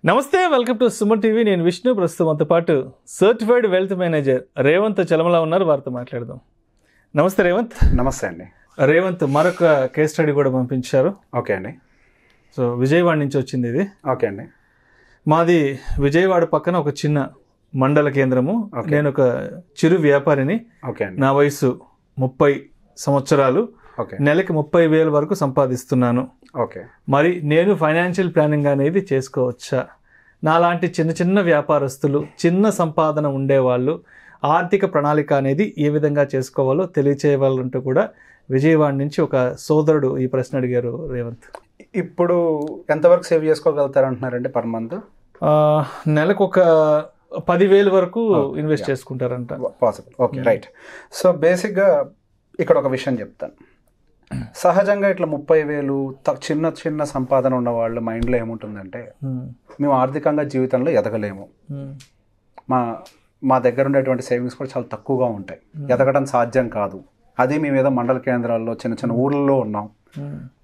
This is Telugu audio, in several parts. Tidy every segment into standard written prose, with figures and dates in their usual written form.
నమస్తే, వెల్కమ్ టు సుమన్ టీవీ. నేను విష్ణు. ప్రస్తుతం మనతో పాటు certified wealth manager Revanth Chalamala ఉన్నారు. వారితో మాట్లాడదాం. నమస్తే రేవంత్. నమస్తే అండి. రేవంత్ మరొక కేస్ స్టడీ కూడా పంపించారు. ఓకే అండి. సో విజయవాడ నుంచి వచ్చింది ఇది. ఓకే అండి. మాది విజయవాడ పక్కన ఒక చిన్న మండల కేంద్రము. నేను ఒక చిరు వ్యాపారిని. ఓకే అండి. నా వయసు 30 సంవత్సరాలు. నెలకి 30,000 వరకు సంపాదిస్తున్నాను. ఓకే. మరి నేను ఫైనాన్షియల్ ప్లానింగ్ అనేది చేసుకోవచ్చా? నాలాంటి చిన్న చిన్న వ్యాపారస్తులు, చిన్న సంపాదన ఉండేవాళ్ళు ఆర్థిక ప్రణాళిక అనేది ఏ విధంగా చేసుకోవాలో తెలియచేయవాలంటూ కూడా విజయవాడ నుంచి ఒక సోదరుడు ఈ ప్రశ్న అడిగారు రేవంత్. ఇప్పుడు ఎంతవరకు సేవ్ చేసుకోగలుగుతారు అంటున్నారండి పర్ మంత్? నెలకు ఒక 10,000 వరకు ఇన్వెస్ట్ చేసుకుంటారంట. పాసిబుల్. Okay, right. సో బేసిక్గా ఇక్కడ ఒక విషయం చెప్తాను. సహజంగా ఇట్లా 30,000 చిన్న చిన్న సంపాదన ఉన్న వాళ్ళు మైండ్లో ఏముంటుందంటే, మేము ఆర్థికంగా జీవితంలో ఎదగలేము, మా దగ్గర ఉండేటువంటి సేవింగ్స్ కూడా చాలా తక్కువగా ఉంటాయి, ఎదగడం సాధ్యం కాదు, అది మేము ఏదో మండల కేంద్రాల్లో చిన్న చిన్న ఊళ్ళలో ఉన్నాం,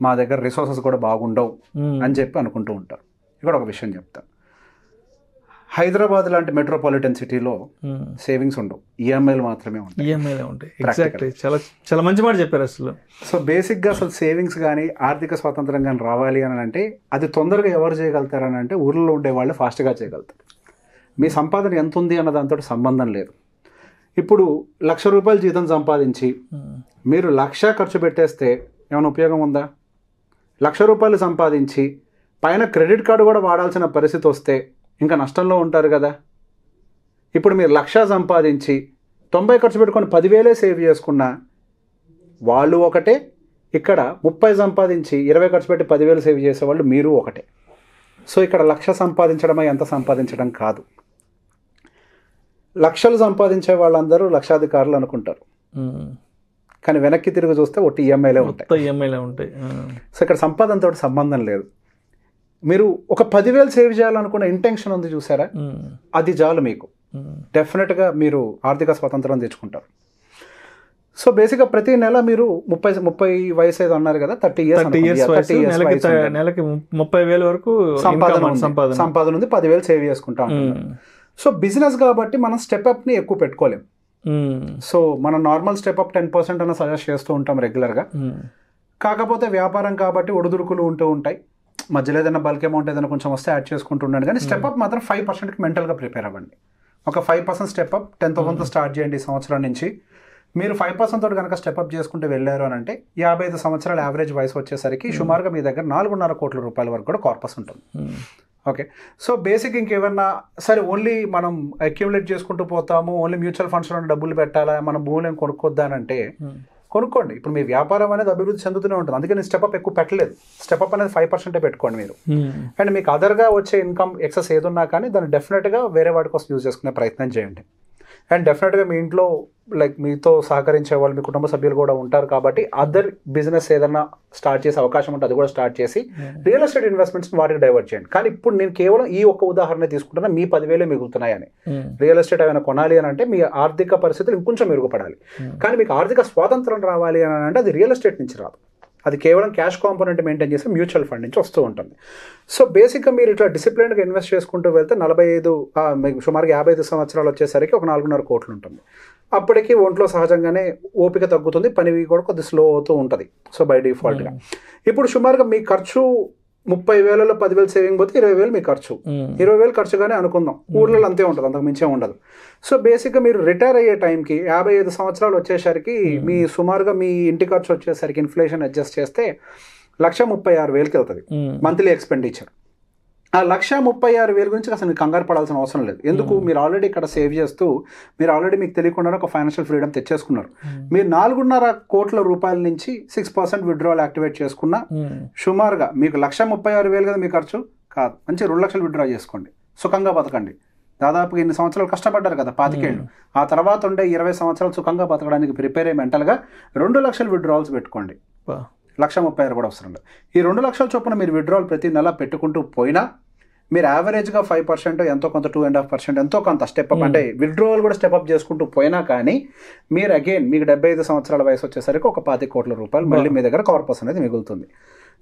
మా దగ్గర రిసోర్సెస్ కూడా బాగుండవు అని చెప్పి అనుకుంటూ ఉంటారు. ఇక్కడ ఒక విషయం చెప్తాను. హైదరాబాద్ లాంటి మెట్రోపాలిటన్ సిటీలో సేవింగ్స్ ఉండవు, ఈఎంఐలు మాత్రమే ఉంటాయి. చాలా చాలా మంచి మాట చెప్పారు అసలు. సో బేసిక్గా అసలు సేవింగ్స్ కానీ ఆర్థిక స్వాతంత్రం కానీ రావాలి అని అంటే అది తొందరగా ఎవరు చేయగలుగుతారని అంటే ఊళ్ళో ఉండే వాళ్ళు ఫాస్ట్గా చేయగలుగుతారు. మీ సంపాదన ఎంత ఉంది అన్న దాంతో సంబంధం లేదు. ఇప్పుడు ₹1,00,000 జీతం సంపాదించి మీరు 1,00,000 ఖర్చు పెట్టేస్తే ఏమైనా ఉపయోగం ఉందా? ₹1,00,000 సంపాదించి పైన క్రెడిట్ కార్డు కూడా వాడాల్సిన పరిస్థితి వస్తే ఇంకా నష్టంలో ఉంటారు కదా. ఇప్పుడు మీరు 1,00,000 సంపాదించి 90 ఖర్చు పెట్టుకొని 10,000 సేవ్ చేసుకున్నా వాళ్ళు ఒకటే, ఇక్కడ 30 సంపాదించి 20 ఖర్చు పెట్టి 10,000 సేవ్ చేసేవాళ్ళు మీరు ఒకటే. సో ఇక్కడ 1,00,000 సంపాదించడమా ఎంత సంపాదించడం కాదు. లక్షలు సంపాదించే వాళ్ళందరూ లక్షాధికారులు అనుకుంటారు, కానీ వెనక్కి తిరిగి చూస్తే ఒట్టి ఈఎంఐలే ఉంటాయి. సో ఇక్కడ సంపాదనతో సంబంధం లేదు. మీరు ఒక 10,000 సేవ్ చేయాలనుకున్న ఇంటెన్షన్ ఉంది చూసారా, అది చాలు మీకు. డెఫినెట్గా మీరు ఆర్థిక స్వాతంత్రం తెచ్చుకుంటారు. సో బేసిక్గా ప్రతి నెల మీరు 30 వయసు ఏదో అన్నారు కదా, 30 ఇయర్స్ నెలకి 30,000 వరకు సంపాదన ఉంది, 10,000 సేవ్ చేసుకుంటాం. సో బిజినెస్ కాబట్టి మనం స్టెప్అప్ని ఎక్కువ పెట్టుకోలేం. సో మనం నార్మల్ స్టెప్అప్ 10% అన్న సజెస్ట్ చేస్తూ ఉంటాం రెగ్యులర్గా. కాకపోతే వ్యాపారం కాబట్టి ఒడిదుడుకులు ఉంటూ ఉంటాయి, మధ్యలో ఏదైనా బల్క్ అమౌంట్ ఏదైనా కొంచెం వస్తే యాడ్ చేసుకుంటూ ఉండండి. కానీ స్టెప్అప్ మాత్రం 5%కి మెంటల్గా ప్రిపేర్ అవ్వండి. ఒక 5% స్టెప్అప్ 10,000తో స్టార్ట్ చేయండి ఈ సంవత్సరం నుంచి. మీరు 5% తోటి కనుక స్టెప్అప్ చేసుకుంటూ వెళ్ళారు అని అంటే 55 సంవత్సరాల యావరేజ్ వయసు వచ్చేసరికి సుమారుగా మీ దగ్గర ₹4.5 కోట్ల వరకు కూడా కార్పస్ ఉంటుంది. ఓకే. సో బేసిక్ ఇంకేమన్నా సరే ఓన్లీ మనం అక్యూములేట్ చేసుకుంటూ పోతాము, ఓన్లీ మ్యూచువల్ ఫండ్స్లో డబ్బులు పెట్టాలా, మనం భూములు ఏం కొనుక్కొద్దానంటే కొనుక్కోండి. ఇప్పుడు మీ వ్యాపారం అనేది అభివృద్ధి చెందుతూనే ఉంటుంది, అందుకే నేను స్టెప్అప్ ఎక్కువ పెట్టలేదు. స్టెప్అప్ అనేది 5% పెట్టుకోండి మీరు. అండ్ మీకు అదర్గా వచ్చే ఇన్కమ్ ఎక్సెస్ ఏదున్నా కానీ దాన్ని డెఫినెట్గా వేరే వాటి కోసం యూజ్ చేసుకునే ప్రయత్నం చేయండి. అండ్ డెఫినెట్గా మీ ఇంట్లో మీతో సహకరించే వాళ్ళు, మీ కుటుంబ సభ్యులు కూడా ఉంటారు కాబట్టి అదర్ బిజినెస్ ఏదైనా స్టార్ట్ చేసే అవకాశం ఉంటే అది కూడా స్టార్ట్ చేసి రియల్ ఎస్టేట్ ఇన్వెస్ట్మెంట్స్ వాటికి డైవర్ట్ చేయండి. కానీ ఇప్పుడు నేను కేవలం ఈ ఒక్క ఉదాహరణ తీసుకుంటున్నా, మీ 10,000 మిగులుతున్నాయని. రియల్ ఎస్టేట్ ఏమైనా కొనాలి అని అంటే మీ ఆర్థిక పరిస్థితులు ఇంకొంచెం మెరుగుపడాలి. కానీ మీకు ఆర్థిక స్వాతంత్రం రావాలి అని అంటే అది రియల్ ఎస్టేట్ నుంచి రాదు, అది కేవలం క్యాష్ కాంపోనెంట్ మెయింటైన్ చేసి మ్యూచువల్ ఫండ్ నుంచి వస్తూ ఉంటుంది. సో బేసిక్గా మీరు ఇట్లా డిసిప్లిన్గా ఇన్వెస్ట్ చేసుకుంటూ వెళ్తే మీకు సుమారుగా 55 సంవత్సరాలు వచ్చేసరికి ఒక ₹4.5 కోట్లు ఉంటుంది. అప్పటికి ఒంట్లో సహజంగానే ఓపిక తగ్గుతుంది, పని కూడా కొద్ది స్లో అవుతూ ఉంటుంది. సో బై డిఫాల్ట్గా ఇప్పుడు సుమారుగా మీ ఖర్చు 30,000లో 10,000 సేవింగ్ పోతే 20,000 మీ ఖర్చు, 20,000 ఖర్చుగానే అనుకుందాం. ఊళ్ళో అంతే ఉంటుంది, అంతకు మించే ఉండదు. సో బేసిక్గా మీరు రిటైర్ అయ్యే టైంకి 55 సంవత్సరాలు వచ్చేసరికి మీ సుమారుగా మీ ఇంటి ఖర్చు వచ్చేసరికి ఇన్ఫ్లేషన్ అడ్జస్ట్ చేస్తే 1,36,000కి వెళ్తుంది మంత్లీ ఎక్స్పెండిచర్. ఆ 1,36,000 గురించి అసలు మీకు కంగారు పడాల్సిన అవసరం లేదు. ఎందుకు? మీరు ఆల్రెడీ ఇక్కడ సేవ్ చేస్తూ మీరు ఆల్రెడీ మీకు తెలియకుండా ఒక ఫైనాన్షియల్ ఫ్రీడమ్ తెచ్చేసుకున్నారు. మీరు ₹4.5 కోట్ల నుంచి 6% విత్డ్రావల్ యాక్టివేట్ చేసుకున్నా సుమారుగా మీకు 1,36,000 కదా మీ ఖర్చు కాదు, మంచి 2 లక్షలు విత్డ్రా చేసుకోండి, సుఖంగా బతకండి. దాదాపుగా ఇన్ని సంవత్సరాలు కష్టపడ్డారు కదా, 25 ఏళ్ళు. ఆ తర్వాత ఉండే 20 సంవత్సరాలు సుఖంగా బతకడానికి ప్రిపేర్ అయ్యి మెంటల్గా 2 లక్షలు విత్డ్రావల్స్ పెట్టుకోండి. 1,36,000 కూడా అవసరం లేదు. ఈ 2 లక్షల చొప్పున మీరు విత్డ్రావల్ ప్రతి నెల పెట్టుకుంటూ పోయినా మీరు యావరేజ్గా 5% ఎంతో కొంత 2.5% ఎంతో కొంత స్టెప్అప్ అంటే విత్డ్రావల్ కూడా స్టెప్అప్ చేసుకుంటూ పోయినా కానీ మీరు అగైన్ మీకు 75 సంవత్సరాల వయసు వచ్చేసరికి ఒక ₹25 కోట్ల మళ్ళీ మీ దగ్గర కార్పస్ అనేది మిగులుతుంది.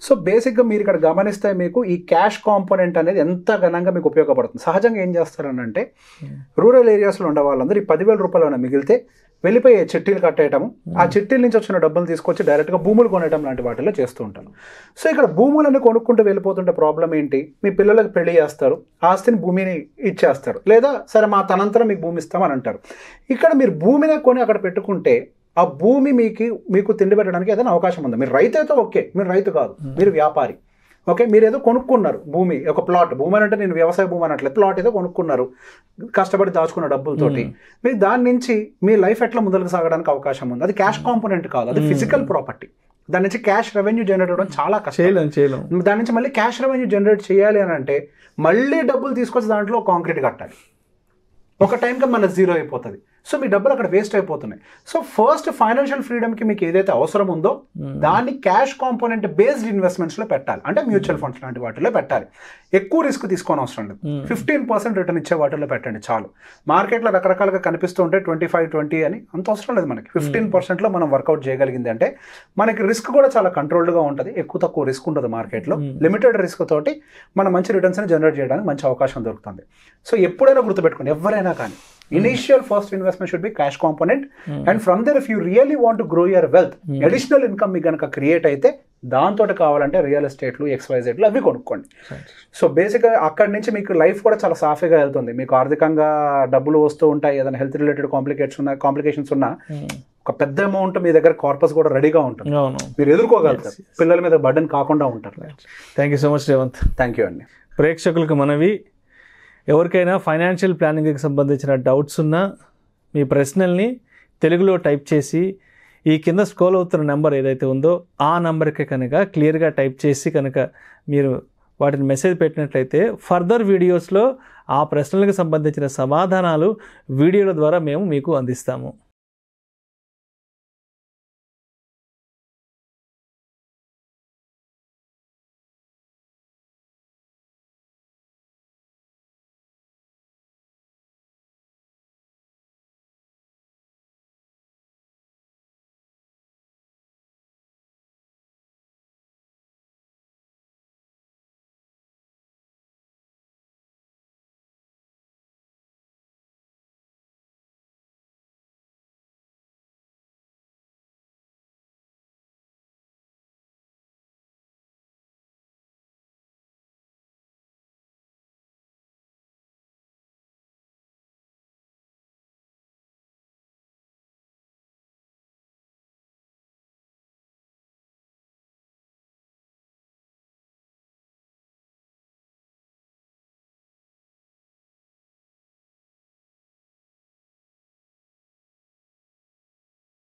సో బేసిక్గా మీరు ఇక్కడ గమనిస్తే మీకు ఈ క్యాష్ కాంపోనెంట్ అనేది ఎంత ఘనంగా మీకు ఉపయోగపడుతుంది. సహజంగా ఏం చేస్తారనంటే రూరల్ ఏరియాస్లో ఉండే వాళ్ళందరూ ఈ 10,000 రూపాయలు మిగిలితే వెళ్ళిపోయి చిట్టీలు కట్టేయటము, ఆ చిట్టీల నుంచి వచ్చిన డబ్బులు తీసుకొచ్చి డైరెక్ట్గా భూములు కొనేయడం లాంటి వాటిలో చేస్తూ ఉంటారు. సో ఇక్కడ భూములన్నీ కొనుక్కుంటూ వెళ్ళిపోతుంటే ప్రాబ్లం ఏంటి, మీ పిల్లలకు పెళ్లి చేస్తారు, ఆస్తిని భూమిని ఇచ్చేస్తారు, లేదా సరే మా తనంతరం మీకు భూమి ఇస్తామని అంటారు. ఇక్కడ మీరు భూమిని కొని అక్కడ పెట్టుకుంటే ఆ భూమి మీకు తిండి పెట్టడానికి ఏదైనా అవకాశం ఉంది. మీరు రైతు అయితే ఓకే, మీరు రైతు కాదు, మీరు వ్యాపారి. ఓకే, మీరు ఏదో కొనుక్కున్నారు భూమి, ఒక ప్లాట్. భూమి అంటే నేను వ్యవసాయ భూమి అనట్లేదు, ప్లాట్ ఏదో కొనుక్కున్నారు కష్టపడి దాచుకున్న డబ్బులతోటి. మీరు దాని నుంచి మీ లైఫ్ ఎట్లా ముందుకు సాగడానికి అవకాశం ఉంది. అది క్యాష్ కాంపోనెంట్ కాదు, అది ఫిజికల్ ప్రాపర్టీ. దాని నుంచి క్యాష్ రెవెన్యూ జనరేట్ అవ్వడం చాలా కష్టం. దాని నుంచి మళ్ళీ క్యాష్ రెవెన్యూ జనరేట్ చేయాలి అని అంటే మళ్ళీ డబ్బులు తీసుకొచ్చి దాంట్లో కాంక్రీట్ కట్టాలి. ఒక టైంకి మన జీరో అయిపోతుంది. సో మీ డబ్బులు అక్కడ వేస్ట్ అయిపోతున్నాయి. సో ఫస్ట్ ఫైనాన్షియల్ ఫ్రీడమ్కి మీకు ఏదైతే అవసరం ఉందో దాన్ని క్యాష్ కాంపోనెంట్ బేస్డ్ ఇన్వెస్ట్మెంట్స్లో పెట్టాలి. అంటే మ్యూచువల్ ఫండ్స్ లాంటి వాటిలో పెట్టాలి. ఎక్కువ రిస్క్ తీసుకోని అవసరం లేదు. 15% రిటర్న్ ఇచ్చే వాటిల్లో పెట్టండి చాలు. మార్కెట్లో రకరకాలుగా కనిపిస్తూ ఉంటే 25-20 అని అంత అవసరం లేదు మనకి. 15%లో మనం వర్కౌట్ చేయగలిగింది అంటే మనకి రిస్క్ కూడా చాలా కంట్రోల్డ్గా ఉంటుంది. ఎక్కువ తక్కువ రిస్క్ ఉంటుంది మార్కెట్లో. లిమిటెడ్ రిస్క్ తోటి మనం మంచి రిటర్న్స్ని జనరేట్ చేయడానికి మంచి అవకాశం దొరుకుతుంది. సో ఎప్పుడైనా గుర్తుపెట్టుకోండి, ఎవరైనా కానీ initial first investment should be cash component, and from there if you really want to grow your wealth, additional income మీకు గనక క్రియేట్ అయితే దాంతో కావాలంటే రియల్ ఎస్టేట్లు XYZలు అవి కొనుక్కోండి. సో బేసిక్గా అక్కడి నుంచి మీకు లైఫ్ కూడా చాలా సాఫీగా వెళ్తుంది. మీకు ఆర్థికంగా డబ్బులు వస్తూ ఉంటాయి, ఏదైనా హెల్త్ రిలేటెడ్ కాంప్లికేషన్స్ ఉన్నా ఒక పెద్ద అమౌంట్ మీ దగ్గర కార్పస్ కూడా రెడీగా ఉంటుంది, మీరు ఎదుర్కోగలుగుతారు, పిల్లల మీద బర్డెన్ కాకుండా ఉంటారు. Thank you so much Revanth. Thank you అండి. ప్రేక్షకులకు మనవి, ఎవరికైనా ఫైనాన్షియల్ ప్లానింగ్కి సంబంధించిన డౌట్స్ ఉన్నా మీ ప్రశ్నల్ని తెలుగులో టైప్ చేసి ఈ కింద స్క్రోల్ అవుతున్న నెంబర్ ఏదైతే ఉందో ఆ నెంబర్కి కనుక క్లియర్గా టైప్ చేసి కనుక మీరు వాటిని మెసేజ్ పెట్టినట్లయితే ఫర్దర్ వీడియోస్లో ఆ ప్రశ్నలకు సంబంధించిన సమాధానాలు వీడియోల ద్వారా మేము మీకు అందిస్తాము.